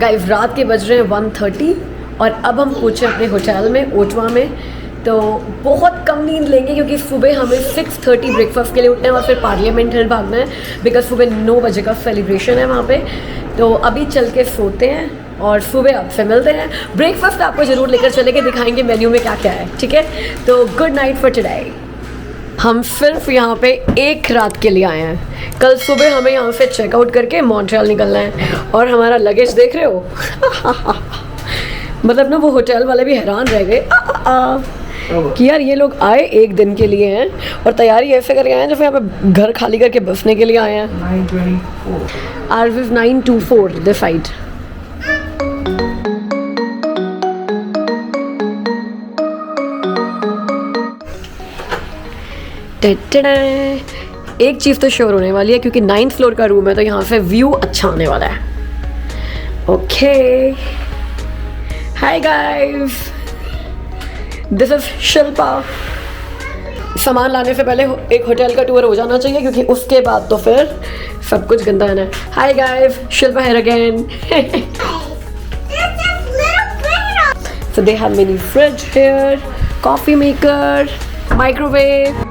Guys रात के बज रहे हैं 1:30 और अब हम पहुँचे अपने होटल में ओटवा में। तो बहुत कम नींद लेंगे क्योंकि सुबह हमें 6:30 ब्रेकफास्ट के लिए उठना है और फिर पार्लियामेंट हिल भागना है बिकॉज सुबह 9 बजे का सेलिब्रेशन है वहाँ पे। तो अभी चल के सोते हैं और सुबह आपसे मिलते हैं। ब्रेकफास्ट आपको ज़रूर लेकर चलेंगे, दिखाएंगे मेन्यू में क्या क्या है, ठीक है। तो गुड नाइट फॉर टुडे। हम सिर्फ यहाँ पे एक रात के लिए आए हैं। कल सुबह हमें यहाँ से चेकआउट करके मॉन्ट्रियल निकलना है और हमारा लगेज देख रहे हो मतलब ना वो होटल वाले भी हैरान रह गए कि यार ये लोग आए एक दिन के लिए हैं और तैयारी ऐसे करके आए हैं जैसे यहाँ पे घर खाली करके बसने के लिए आए हैं। 924 दिस साइड। एक चीज़ तो श्योर होने वाली है क्योंकि 9th फ्लोर का रूम है तो यहाँ से व्यू अच्छा आने वाला है। Okay hi guys, this is Shilpa. सामान लाने से पहले एक होटल का टूर हो जाना चाहिए क्योंकि उसके बाद तो फिर सब कुछ गंदा है ना। Hi guys, Shilpa here again. So they have mini fridge here, coffee maker, microwave.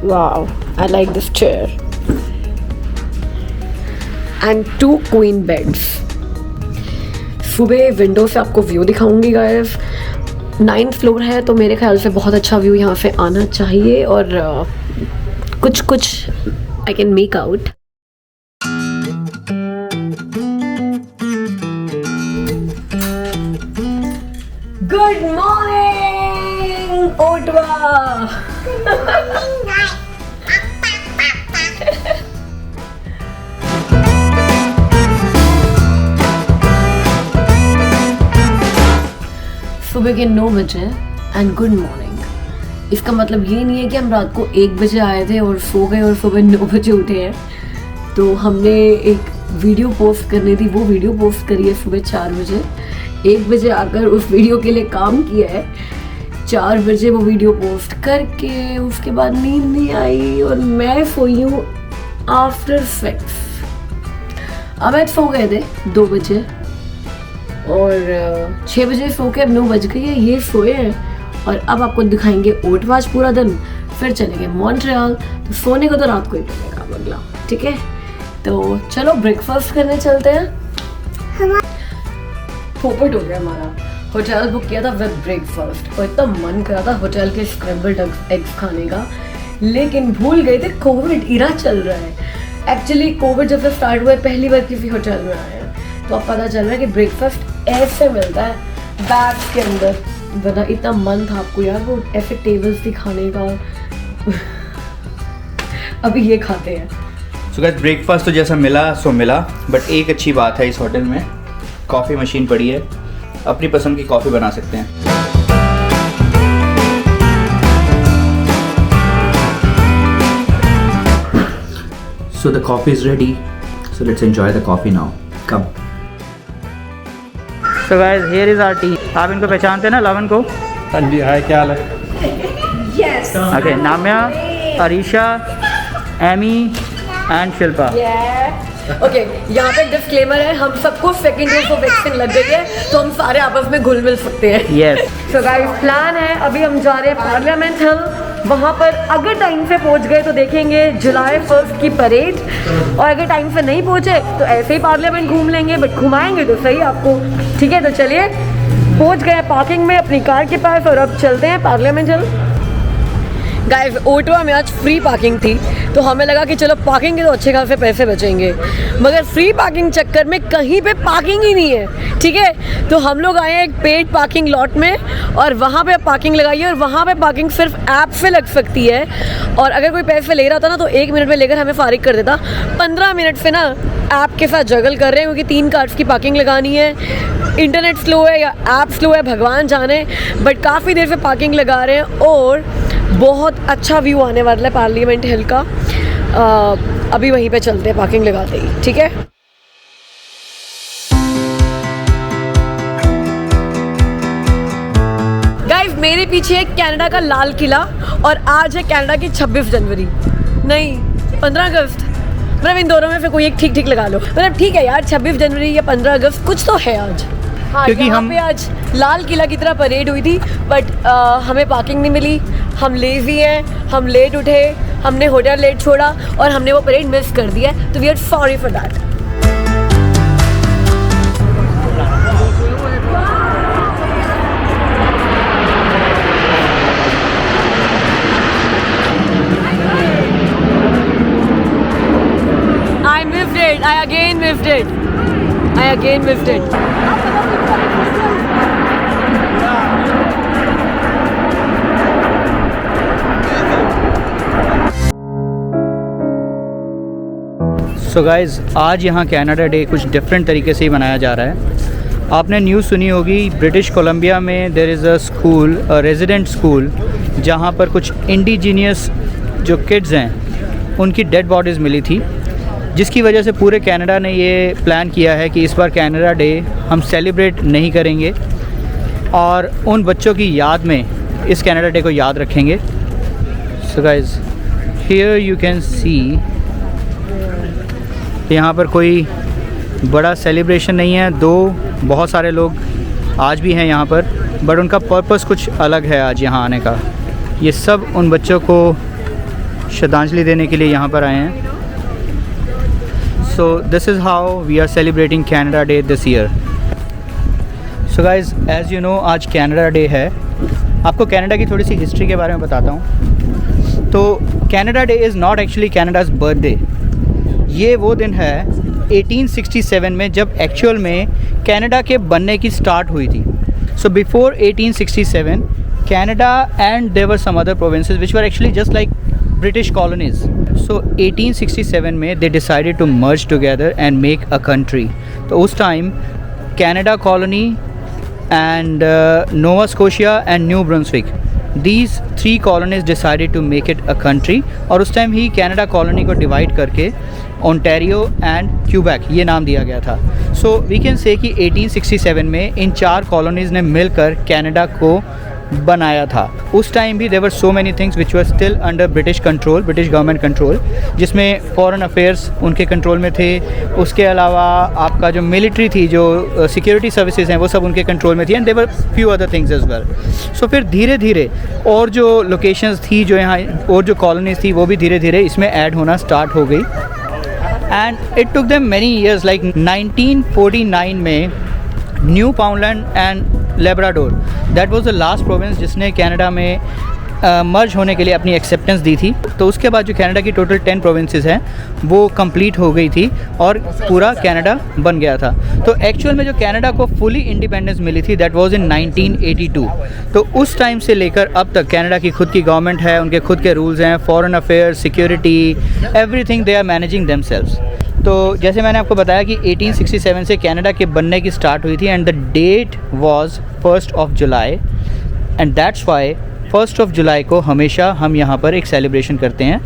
Wow, I like this chair. And 2 queen beds. सुबह विंडो से आपको व्यू दिखाऊंगी गाइस। 9th फ्लोर है तो मेरे ख्याल से बहुत अच्छा व्यू यहाँ से आना चाहिए और कुछ I can make out. Good morning Ottawa. सुबह के 9 बजे एंड गुड मॉर्निंग। इसका मतलब ये नहीं है कि हम रात को 1 बजे आए थे और सो गए और सुबह 9 बजे उठे हैं। तो हमने एक वीडियो पोस्ट करनी थी, वो वीडियो पोस्ट करी है सुबह 4 बजे। 1 बजे आकर उस वीडियो के लिए काम किया है। 4 बजे वो वीडियो पोस्ट करके उसके बाद नींद नहीं आई और मैं सोई हूँ आफ्टर 6। अमित सो गए थे 2 बजे और 6 बजे सो के अब 9 बज गई है, ये सोए हैं। और अब आपको दिखाएंगे ओटवाज पूरा दिन, फिर चलेंगे मॉन्ट्रियल। तो सोने को तो रात को ही पड़ेगा बगला, ठीक है। तो चलो ब्रेकफास्ट करने चलते हैं। पोपट हो गया हमारा, होटल बुक किया था विद ब्रेकफास्ट और इतना मन कर रहा था होटल के स्क्रैम्बल्ड एग्स खाने का, लेकिन भूल गए थे कोविड इरा चल रहा है। एक्चुअली कोविड जब से स्टार्ट हुआ है पहली बार किसी होटल में आए हैं तो अब पता चल रहा है कि ब्रेकफास्ट ऐसे मिलता है बैग्स के अंदर। वरना इतना मन था आपको यार वो ऐसे टेबल्स दिखाने का अभी ये खाते हैं। सो गाइस ब्रेकफास्ट तो जैसा मिला सो मिला, बट एक अच्छी बात है इस होटल में कॉफ़ी मशीन पड़ी है, अपनी पसंद की कॉफ़ी बना सकते हैं। So the coffee is ready, so let's enjoy the coffee now, come. So guys here is our tea. आप इनको पहचानते हैं ना, लवन को? हाँ जी, हाय, क्या हाल है? Yes okay, Namya, Arisha, Amy and Shilpa. Okay, यहाँ पे डिस्क्लेमर है, हम सबको सेकेंड डोज ऑफ वैक्सीन लग गई है तो हम सारे आपस में घुल मिल सकते हैं। यस। सो गाइस प्लान है, अभी हम जा रहे हैं पार्लियामेंट हिल। वहाँ पर अगर टाइम से पहुँच गए तो देखेंगे जुलाई 1 की परेड, और अगर टाइम से नहीं पहुँचे तो ऐसे ही पार्लियामेंट घूम लेंगे, बट घुमाएंगे तो सही आपको, ठीक है। तो चलिए, पहुँच गए पार्किंग में अपनी कार के पास और अब चलते हैं पार्लियामेंट हिल। गाइस ओटवा में आज फ्री पार्किंग थी तो हमें लगा कि चलो पार्किंग के तो अच्छे खासे पैसे बचेंगे, मगर फ्री पार्किंग चक्कर में कहीं पे पार्किंग ही नहीं है, ठीक है। तो हम लोग आए हैं एक पेड पार्किंग लॉट में और वहाँ पे पार्किंग लगाई और वहाँ पे पार्किंग सिर्फ ऐप से लग सकती है। और अगर कोई पैसे ले रहा था ना तो 1 मिनट में लेकर हमें फारिग कर देता। 15 मिनट से ना ऐप के साथ जगल कर रहे हैं क्योंकि 3 कार्ड्स की पार्किंग लगानी है। इंटरनेट स्लो है या ऐप स्लो है भगवान जाने, बट काफ़ी देर से पार्किंग लगा रहे हैं और बहुत अच्छा व्यू आने वाला है पार्लियामेंट हिल का। अभी वहीं पे चलते हैं पार्किंग लगाते ही, ठीक है। मेरे पीछे है कनाडा का लाल किला और आज है कनाडा की 26 जनवरी नहीं 15 अगस्त। मतलब इन दोनों में फिर कोई एक ठीक ठीक लगा लो। मतलब ठीक है यार, 26 जनवरी या 15 अगस्त कुछ तो है आज। हाँ, क्योंकि हम पे आज लाल किला की तरह परेड हुई थी, बट हमें पार्किंग नहीं मिली, हम लेजी हैं, हम लेट उठे, हमने होटल लेट छोड़ा और हमने वो परेड मिस कर दिया, तो we are sorry for that. I again missed it. So guys, आज यहाँ कनाडा डे कुछ डिफरेंट तरीके से ही मनाया जा रहा है। आपने न्यूज़ सुनी होगी, ब्रिटिश कोलंबिया में there is a school, a resident school, जहाँ पर कुछ इंडिजीनियस जो किड्स हैं उनकी डेड बॉडीज़ मिली थी, जिसकी वजह से पूरे कनाडा ने ये प्लान किया है कि इस बार कनाडा डे हम सेलिब्रेट नहीं करेंगे और उन बच्चों की याद में इस कनाडा डे को याद रखेंगे। So guys, here you can see यहाँ पर कोई बड़ा सेलिब्रेशन नहीं है, बहुत सारे लोग आज भी हैं यहाँ पर, बट उनका पर्पस कुछ अलग है आज यहाँ आने का। ये सब उन बच्चों को श्रद्धांजलि देने के लिए यहाँ पर आए हैं। So this is how we are celebrating Canada Day this year. So guys, as you know, आज Canada Day है। आपको कनाडा की थोड़ी सी हिस्ट्री के बारे में बताता हूँ। तो Canada Day is not actually Canada's birthday। ये वो दिन है 1867 में जब एक्चुअल में कनाडा के बनने की स्टार्ट हुई थी। So before 1867, Canada and there were some other provinces which were actually just like British colonies. So 1867 में they decided to merge together and make a country. तो उस time Canada colony and Nova Scotia and New Brunswick, these three colonies decided to make it a country। और उस time ही Canada colony को divide करके Ontario and Quebec ये नाम दिया गया था। So we can say कि 1867 में इन 4 colonies ने मिलकर Canada को बनाया था। उस टाइम भी there were so many things which were still under British control, British government control, जिसमें फॉरेन अफेयर्स उनके कंट्रोल में थे। उसके अलावा आपका जो मिलिट्री थी, जो सिक्योरिटी सर्विसेज हैं, वो सब उनके कंट्रोल में थी, and there were few other things as well. So फिर धीरे धीरे और जो लोकेशंस थी, जो यहाँ और जो कॉलोनीज थी, वो भी धीरे धीरे इसमें ऐड होना स्टार्ट हो गई। And it took them many years, like 1949 में new फाउंडलैंड and Labrador, that was the last province जिसने कनाडा में मर्ज होने के लिए अपनी एक्सेप्टेंस दी थी। तो उसके बाद जो कनाडा की टोटल 10 प्रोविंसेस हैं वो कंप्लीट हो गई थी और पूरा कनाडा बन गया था। तो एक्चुअल में जो कनाडा को फुली इंडिपेंडेंस मिली थी दैट वाज इन 1982। तो उस टाइम से लेकर अब तक कनाडा की खुद की गवर्नमेंट है, उनके खुद के रूल्स हैं, foreign affairs, security, everything they are managing themselves. तो जैसे मैंने आपको बताया कि 1867 से कनाडा के बनने की स्टार्ट हुई थी and the date was 1 July, and that's why 1 जुलाई को हमेशा हम यहाँ पर एक सेलिब्रेशन करते हैं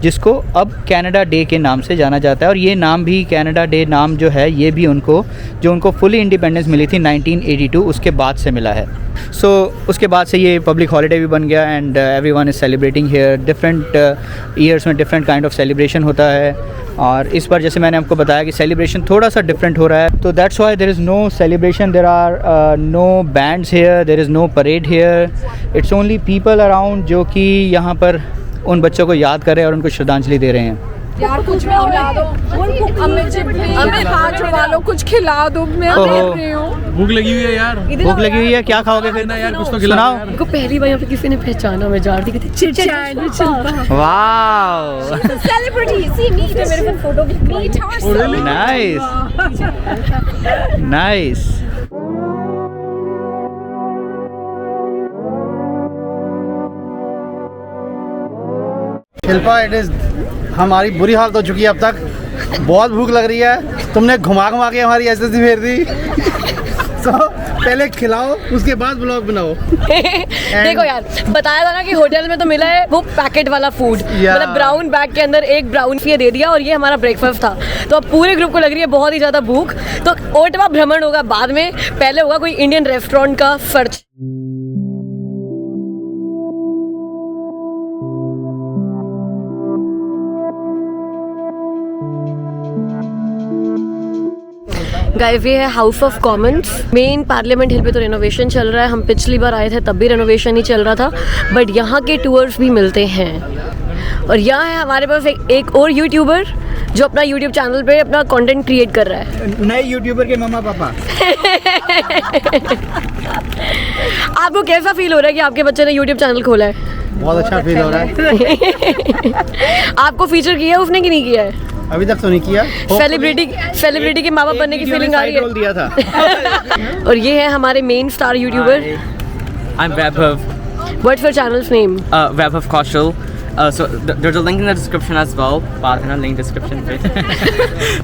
जिसको अब कनाडा डे के नाम से जाना जाता है। और ये नाम भी, कनाडा डे नाम जो है, ये भी उनको फुली इंडिपेंडेंस मिली थी 1982 उसके बाद से मिला है। सो उसके बाद से ये पब्लिक हॉलीडे भी बन गया and everyone is celebrating here. Different years में डिफरेंट काइंड ऑफ सेलिब्रेशन होता है और इस बार जैसे मैंने आपको बताया कि सेलिब्रेशन थोड़ा सा डिफरेंट हो रहा है। तो that's why there is no celebration, there are no bands here, there is no parade here, it's only people around जो कि यहाँ पर उन बच्चों को याद कर रहे हैं और उनको श्रद्धांजलि दे रहे हैं। यार कुछ भी खिला दो, हमें हाथ उठा लो, कुछ खिला दो, मैं देख रही हूँ। भूख लगी हुई है यार, भूख लगी हुई है, क्या खाओगे फिर? यार कुछ तो खिलाओ। को पहली बार यहाँ पे किसी ने पहचाना, मैं जा रही थी वाओ, सेलिब्रिटी, सी मी, मेरे को photo meet her nice nice. Shilpa, it is हमारी बुरी हालत हो चुकी है अब तक। बहुत भूख लग रही है, तुमने घुमा घुमा के हमारी ऐसे फेर दी। तो पहले खिलाओ, उसके बाद ब्लॉग बनाओ। देखो यार, बताया था ना कि होटल में तो मिला है वो पैकेट वाला फूड, मतलब ब्राउन बैग के अंदर एक ब्राउन ये दे दिया और ये हमारा ब्रेकफास्ट था। तो अब पूरे ग्रुप को लग रही है बहुत ही ज़्यादा भूख। तो ओटवा भ्रमण होगा बाद में, पहले होगा कोई इंडियन रेस्टोरेंट का सर्च। गाइस ये है House of Commons. Main Parliament Hill पे तो रेनोवेशन चल रहा है। हम पिछली बार आए थे तब भी रेनोवेशन ही चल रहा था, बट यहाँ के टूर्स भी मिलते हैं। और यहाँ है हमारे पास एक और यूट्यूबर जो अपना यूट्यूब चैनल पे अपना कंटेंट क्रिएट कर रहा है। नए यूट्यूबर के मम्मा पापा। आपको कैसा फील हो रहा है कि आपके बच्चे ने यूट्यूब चैनल खोला है? बहुत अच्छा फील हो रहा है। आपको फीचर किया है उसने कि नहीं किया है? अभी तक तो नहीं किया। सेलिब्रिटी के माँ बाप बनने की फीलिंग आ रही है। दिया था। और ये है हमारे main star YouTuber. I'm Vaibhav, What's your channel's name? Vaibhav Kaushal. So there's a link in the description as well. Link description page.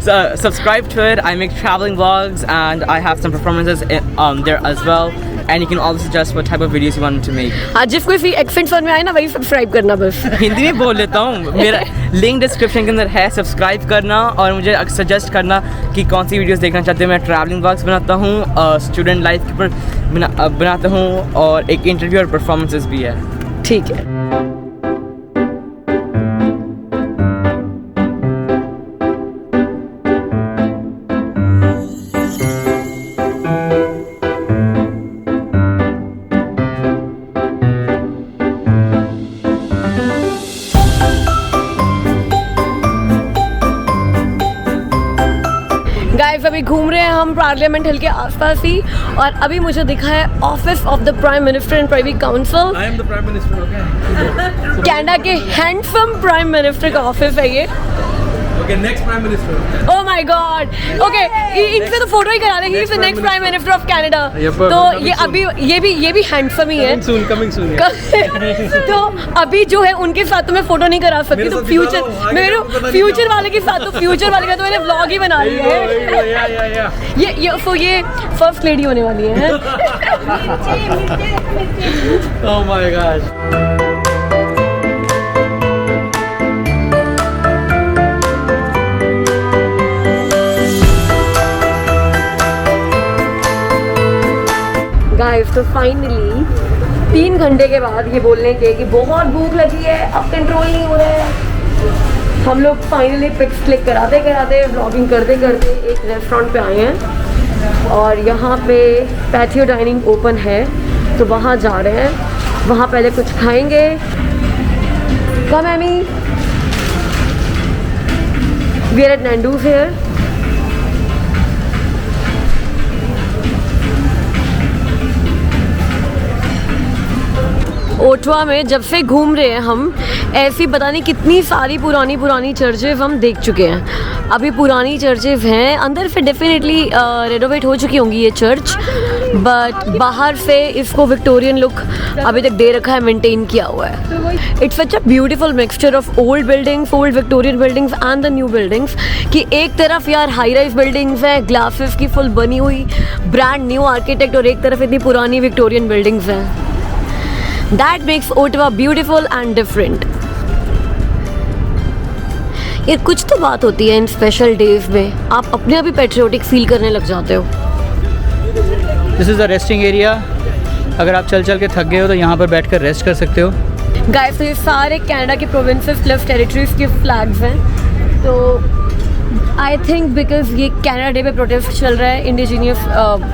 So subscribe to it. I make traveling vlogs and I have some performances there as well. And you can also suggest what type of videos you want to make. आज जिस कोई accent समझ में आए ना वही subscribe करना बस। हिंदी में बोल लेता हूँ। मेरा लिंक डिस्क्रिप्शन के अंदर है, सब्सक्राइब करना और मुझे सजेस्ट करना कि कौन सी वीडियोस देखना चाहते हैं। मैं ट्रैवलिंग व्लॉग्स बनाता हूँ, स्टूडेंट लाइफ के ऊपर बनाता हूँ और एक इंटरव्यू और परफॉर्मेंसेस भी है। ठीक है। गाइस अभी घूम रहे हैं हम पार्लियामेंट हिल के आसपास ही, और अभी मुझे दिखा है office of the prime minister and private counsel. I am the Prime Minister, okay? Canada के हैंडसम प्राइम मिनिस्टर का ऑफिस है ये। Okay, next Prime Minister. Oh my God. Okay, इनसे तो फोटो ही करा रहे हैं। He is the next prime minister of Canada. तो ये अभी ये भी हैंडसम ही है। Coming soon. तो अभी जो है उनके साथ तो मैं फोटो नहीं करा सकती, तो फ्यूचर वाले के साथ, तो फ्यूचर वाले का तो मैंने व्लॉग ही बना लिया है। ये फर्स्ट लेडी होने वाली है। Oh my gosh. गाइस तो फाइनली 3 घंटे के बाद ये बोलने के कि बहुत भूख लगी है, अब कंट्रोल नहीं हो रहा है, हम लोग फाइनली पिक्स क्लिक कराते कराते व्लॉगिंग करते करते एक रेस्टोरेंट पे आए हैं। और यहाँ पे पैटियो डाइनिंग ओपन है, तो वहाँ जा रहे हैं। वहाँ पहले कुछ खाएंगे। Come Amy, we are at Nando's here. Ottawa में जब से घूम रहे हैं हम, ऐसी पता नहीं कितनी सारी पुरानी चर्चेज हम देख चुके हैं। अभी पुरानी चर्चेज हैं, अंदर से डेफिनेटली रेनोवेट हो चुकी होंगी ये चर्च, बट बाहर से इसको विक्टोरियन लुक अभी तक दे रखा है, मेंटेन किया हुआ है। It's such a beautiful mixture of old buildings, old Victorian buildings and the new buildings, कि एक तरफ यार हाई राइज बिल्डिंग्स हैं ग्लासेस की फुल बनी हुई, ब्रांड न्यू आर्किटेक्ट, और एक तरफ इतनी पुरानी विक्टोरियन बिल्डिंग्स हैं। That makes Ottawa beautiful and different. ये कुछ तो बात होती है इन स्पेशल डेज में, आप अपने आप ही पेट्रियोटिक फील करने लग जाते हो। This is the resting area. अगर आप चल चल के थक गए हो तो यहाँ पर बैठकर रेस्ट कर सकते हो। गाइस तो ये सारे कनाडा के प्रोविंसेस प्लस टेरिटरीज के फ्लैग्स हैं। तो आई थिंक बिकॉज ये कनाडा डे पे प्रोटेस्ट चल रहा है, इंडिजीनियस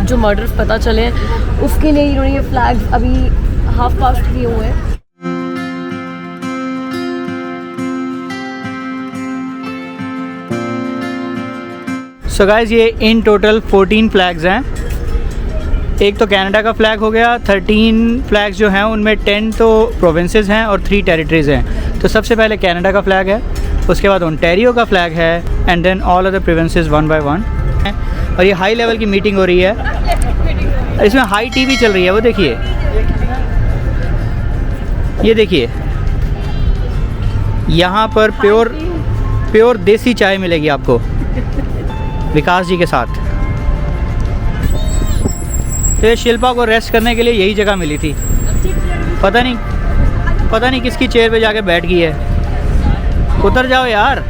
जो मर्डर्स पता चले हैं उसके लिए इन्होंने ये फ्लैग्स अभी हाफ पास्ट किए हुए हैं। सो गाइस ये इन टोटल 14 फ्लैग्स हैं। एक तो कनाडा का फ्लैग हो गया, 13 फ्लैग्स जो हैं उनमें 10 तो प्रोविंसेस हैं और 3 टेरिटरीज़ हैं। तो सबसे पहले कनाडा का फ्लैग है, उसके बाद ओंटारियो का फ्लैग है, and then all other provinces one by one. और ये हाई लेवल की मीटिंग हो रही है, इसमें हाई टी भी चल रही है। वो देखिए, ये देखिए, यहाँ पर प्योर देसी चाय मिलेगी आपको विकास जी के साथ। तो ये शिल्पा को रेस्ट करने के लिए यही जगह मिली थी। पता नहीं किसकी चेयर पे जाके बैठ गई है। उतर जाओ यार।